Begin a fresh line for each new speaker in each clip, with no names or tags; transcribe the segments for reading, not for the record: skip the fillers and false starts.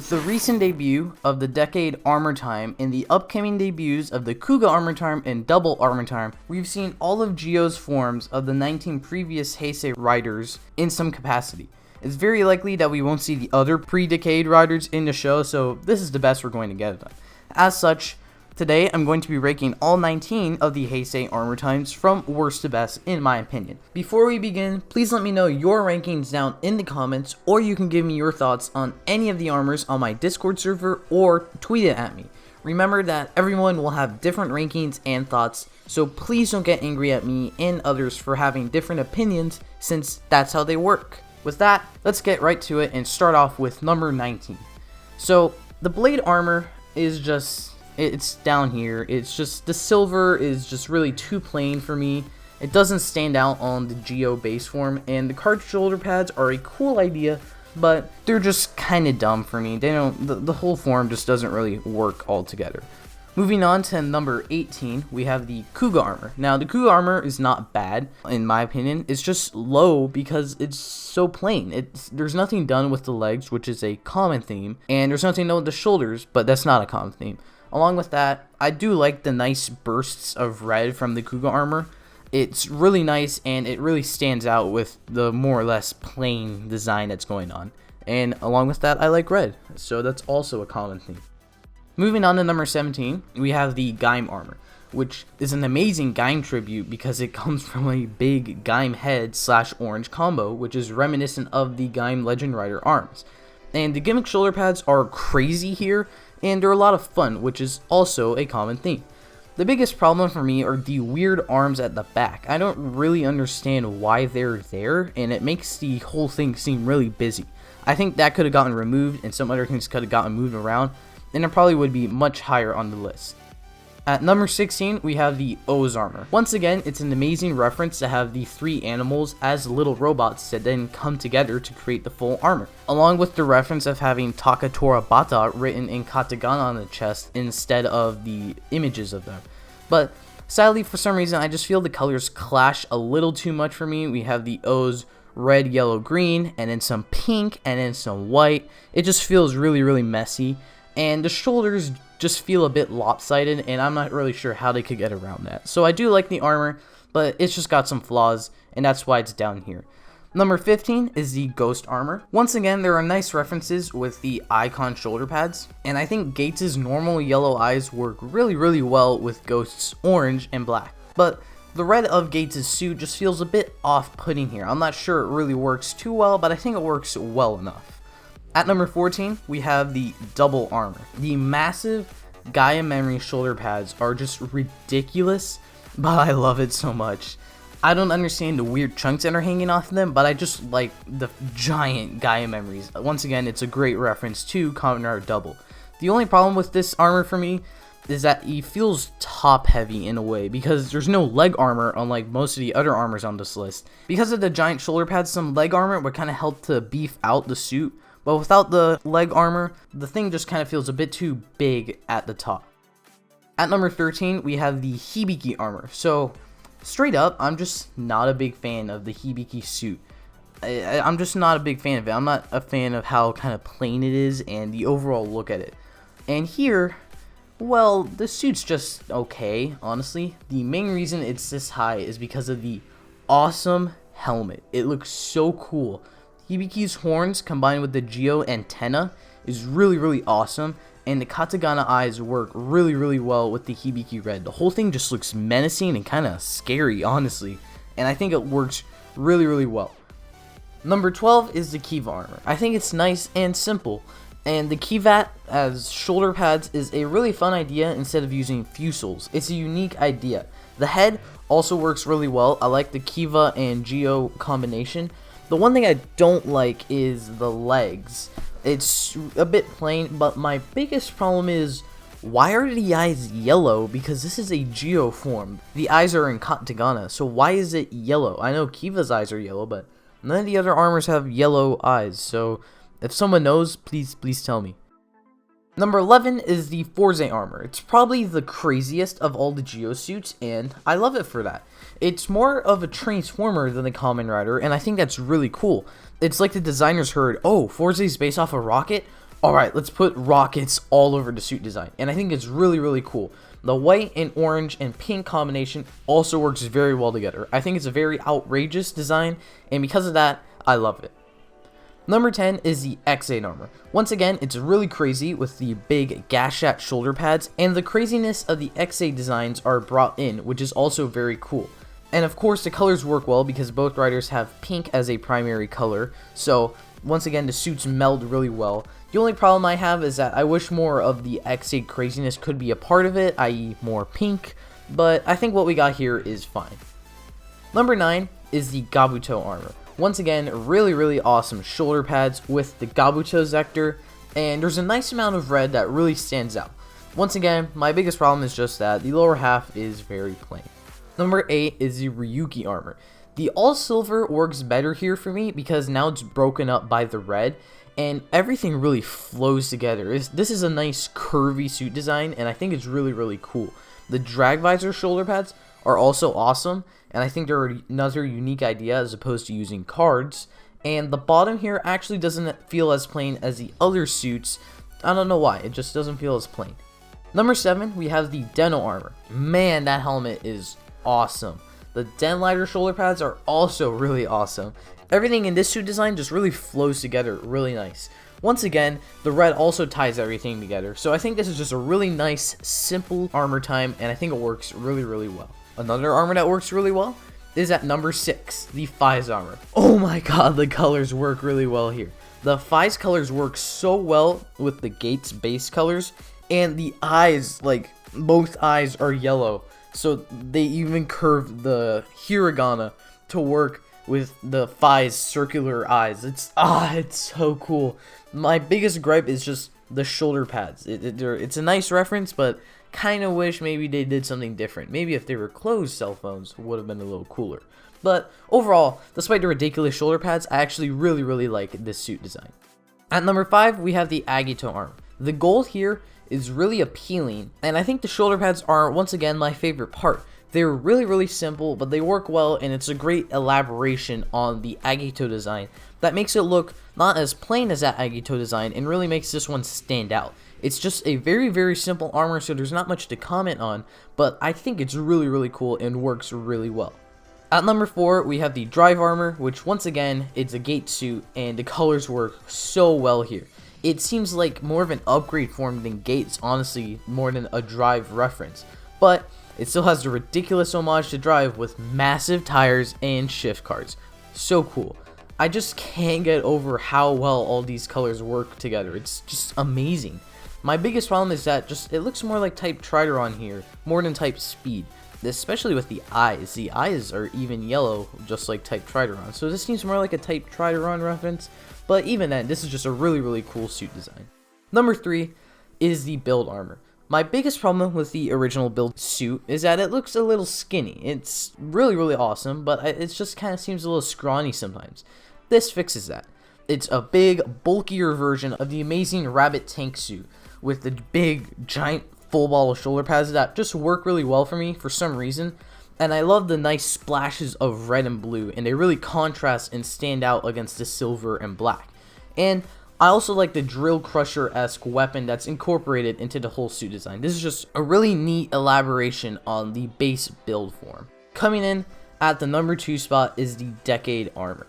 With the recent debut of the Decade Armor Time and the upcoming debuts of the Kuuga Armor Time and Double ArmorTime, we've seen all of Gio's forms of the 19 previous Heisei Riders in some capacity. It's very likely that we won't see the other pre-Decade Riders in the show, so this is the best we're going to get done. As such, today I'm going to be ranking all 19 of the Heisei Armor Times from worst to best in my opinion. Before we begin, please let me know your rankings down in the comments, or you can give me your thoughts on any of the armors on my Discord server or tweet it at me. Remember that everyone will have different rankings and thoughts, so please don't get angry at me and others for having different opinions, since that's how they work. With that, let's get right to it and start off with number 19. So, the blade armor is just, it's down here. It's just, the silver is just really too plain for me. It doesn't stand out on the Gio base form, and the card shoulder pads are a cool idea, but they're just kind of dumb for me. They don't, the whole form just doesn't really work altogether. Moving on to number 18, we have the Kuuga armor. Now, the Kuuga armor is not bad, in my opinion. It's just low because it's so plain. There's nothing done with the legs, which is a common theme, and there's nothing done with the shoulders, but that's not a common theme. Along with that, I do like the nice bursts of red from the Kuuga armor. It's really nice, and it really stands out with the more or less plain design that's going on. And along with that, I like red, so that's also a common theme. Moving on to number 17, we have the Gaim armor, which is an amazing Gaim tribute because it comes from a big Gaim head / orange combo, which is reminiscent of the Gaim Legend Rider arms. And the gimmick shoulder pads are crazy here, and they're a lot of fun, which is also a common theme. The biggest problem for me are the weird arms at the back. I don't really understand why they're there, and it makes the whole thing seem really busy. I think that could have gotten removed, and some other things could have gotten moved around, and it probably would be much higher on the list. At number 16, we have the O's armor. Once again, it's an amazing reference to have the three animals as little robots that then come together to create the full armor, along with the reference of having Takatora Bata written in katakana on the chest instead of the images of them. But sadly, for some reason, I just feel the colors clash a little too much for me. We have the O's red, yellow, green, and then some pink, and then some white. It just feels really messy. And the shoulders just feel a bit lopsided, and I'm not really sure how they could get around that. So I do like the armor, but it's just got some flaws, and that's why it's down here. Number 15 is the Ghost armor. Once again, there are nice references with the icon shoulder pads, and I think Gates' normal yellow eyes work really well with Ghost's orange and black. But the red of Gates' suit just feels a bit off-putting here. I'm not sure it really works too well, but I think it works well enough. At number 14, we have the Double Armor. The massive Gaia Memory shoulder pads are just ridiculous, but I love it so much. I don't understand the weird chunks that are hanging off them, but I just like the giant Gaia Memories. Once again, it's a great reference to Kamen Rider Double. The only problem with this armor for me is that he feels top heavy in a way, because there's no leg armor unlike most of the other armors on this list. Because of the giant shoulder pads, some leg armor would kind of help to beef out the suit, but without the leg armor, the thing just kind of feels a bit too big at the top. At number 13, we have the Hibiki armor. So, straight up, I'm just not a big fan of the Hibiki suit. I'm just not a big fan of it. I'm not a fan of how kind of plain it is and the overall look at it. And here, well, the suit's just okay, honestly. The main reason it's this high is because of the awesome helmet. It looks so cool. Hibiki's horns combined with the Gio antenna is really awesome, and the katakana eyes work really well with the Hibiki red. The whole thing just looks menacing and kind of scary, honestly, and I think it works really well. Number 12 is the Kiva armor. I think it's nice and simple, and the Kivat as shoulder pads is a really fun idea instead of using fusils. It's a unique idea. The head also works really well. I like the Kiva and Gio combination. The one thing I don't like is the legs. It's a bit plain, but my biggest problem is, why are the eyes yellow? Because this is a Gio form. The eyes are in katakana, so why is it yellow? I know Kiva's eyes are yellow, but none of the other armors have yellow eyes, so if someone knows, please tell me. Number 11 is the Heisei armor. It's probably the craziest of all the Gio suits, and I love it for that. It's more of a transformer than the Kamen Rider, and I think that's really cool. It's like the designers heard, oh, Heisei's based off a rocket? Alright, let's put rockets all over the suit design, and I think it's really, really cool. The white and orange and pink combination also works very well together. I think it's a very outrageous design, and because of that, I love it. Number 10 is the X8 armor. Once again, it's really crazy with the big gashat shoulder pads, and the craziness of the X8 designs are brought in, which is also very cool. And of course, the colors work well because both riders have pink as a primary color, so once again, the suits meld really well. The only problem I have is that I wish more of the X8 craziness could be a part of it, i.e. more pink, but I think what we got here is fine. Number 9 is the Kabuto armor. Once again, really awesome shoulder pads with the Kabuto Zector, and there's a nice amount of red that really stands out. Once again, my biggest problem is just that the lower half is very plain. Number 8 is the Ryu Key Armor. The all silver works better here for me because now it's broken up by the red, and everything really flows together. This is a nice curvy suit design, and I think it's really cool. The drag visor shoulder pads are also awesome, and I think they're another unique idea as opposed to using cards. And the bottom here actually doesn't feel as plain as the other suits. I don't know why, it just doesn't feel as plain. Number 7, we have the Denno Armor. Man, that helmet is awesome. The Den Lighter shoulder pads are also really awesome. Everything in this suit design just really flows together really nice. Once again, the red also ties everything together, so I think this is just a really nice, simple armor time, and I think it works really well. Another armor that works really well is at number 6, the Heisei armor. Oh my god, the colors work really well here. The Heisei colors work so well with the Gates base colors, and the eyes, like, both eyes are yellow, so they even curve the hiragana to work with the Heisei's circular eyes. It's so cool. My biggest gripe is just the shoulder pads. It's a nice reference, but kind of wish maybe they did something different. Maybe if they were closed cell phones, would have been a little cooler. But overall, despite the ridiculous shoulder pads, I actually really like this suit design. At number 5, we have the Agito armor. The gold here is really appealing, and I think the shoulder pads are once again my favorite part. They're really simple, but they work well, and it's a great elaboration on the Agito design that makes it look not as plain as that Agito design and really makes this one stand out. It's just a very simple armor, so there's not much to comment on, but I think it's really cool and works really well. At number 4, we have the Drive armor, which once again, it's a Gate suit, and the colors work so well here. It seems like more of an upgrade form than Gates, honestly, more than a Drive reference, but it still has the ridiculous homage to Drive with massive tires and shift cards. So cool. I just can't get over how well all these colors work together. It's just amazing. My biggest problem is that it looks more like Type Trideron here, more than Type Speed. Especially with the eyes. The eyes are even yellow, just like Type Trideron. So this seems more like a Type Trideron reference. But even then, this is just a really cool suit design. Number 3 is the Build armor. My biggest problem with the original build suit is that it looks a little skinny. It's really awesome, but it just kind of seems a little scrawny sometimes. This fixes that. It's a big, bulkier version of the amazing Rabbit tank suit with the big, giant, full bottle shoulder pads that just work really well for me for some reason. And I love the nice splashes of red and blue, and they really contrast and stand out against the silver and black. And I also like the Drill Crusher-esque weapon that's incorporated into the whole suit design. This is just a really neat elaboration on the base build form. Coming in at the number 2 spot is the Decade armor.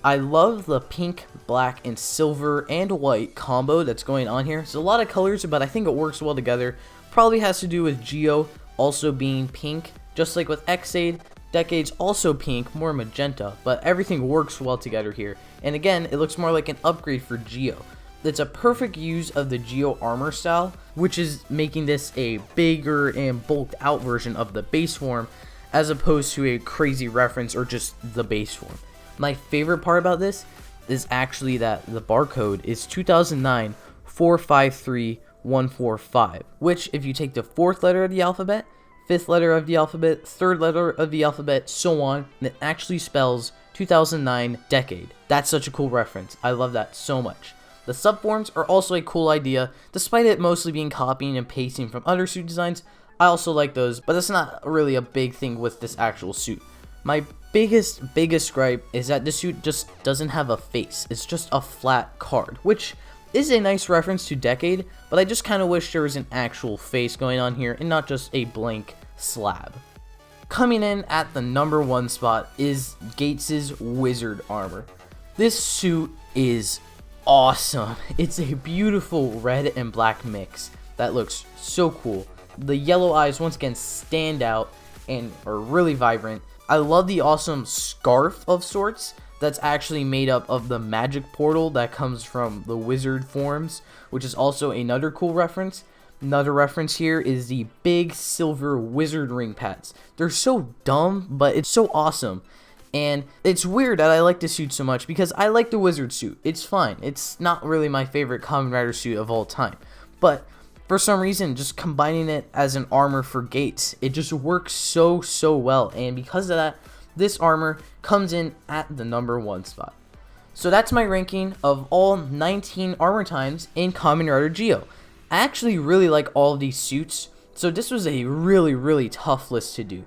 I love the pink, black, and silver and white combo that's going on here. It's a lot of colors, but I think it works well together. Probably has to do with Geo also being pink, just like with X8. Decade's also pink, more magenta, but everything works well together here. And again, it looks more like an upgrade for Geo. It's a perfect use of the Geo armor style, which is making this a bigger and bulked out version of the base form, as opposed to a crazy reference or just the base form. My favorite part about this is actually that the barcode is 2009 453145, which if you take the 4th letter of the alphabet, 5th letter of the alphabet, 3rd letter of the alphabet, so on, and it actually spells 2009 Decade. That's such a cool reference. I love that so much. The subforms are also a cool idea, despite it mostly being copying and pasting from other suit designs. I also like those, but that's not really a big thing with this actual suit. My biggest gripe is that this suit just doesn't have a face. It's just a flat card, which is a nice reference to Decade, but I just kind of wish there was an actual face going on here and not just a blank slab. Coming in at the number 1 spot is Gates' Wizard Armor. This suit is awesome. It's a beautiful red and black mix that looks so cool. The yellow eyes once again stand out and are really vibrant. I love the awesome scarf of sorts that's actually made up of the magic portal that comes from the wizard forms, which is also another cool reference. Another reference here is the big silver wizard ring pads. They're so dumb, but it's so awesome. And it's weird that I like this suit so much because I like the wizard suit. It's fine. It's not really my favorite Kamen Rider suit of all time. But for some reason, just combining it as an armor for Gates, it just works so well. And because of that, this armor comes in at the number 1 spot. So that's my ranking of all 19 ArmorTimes in Kamen Rider Geo. I actually really like all of these suits, so this was a really tough list to do.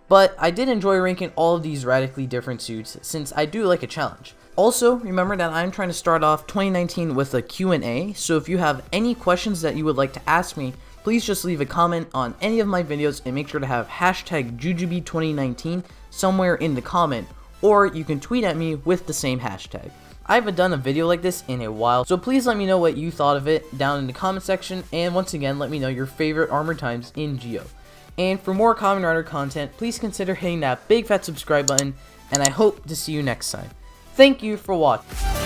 But I did enjoy ranking all of these radically different suits since I do like a challenge. Also, remember that I'm trying to start off 2019 with a Q&A, so if you have any questions that you would like to ask me, please just leave a comment on any of my videos and make sure to have hashtag Jujubee2019 somewhere in the comment, or you can tweet at me with the same hashtag. I haven't done a video like this in a while, so please let me know what you thought of it down in the comment section, and once again, let me know your favorite ArmorTimes in Geo. And for more Kamen Rider content, please consider hitting that big fat subscribe button, and I hope to see you next time. Thank you for watching.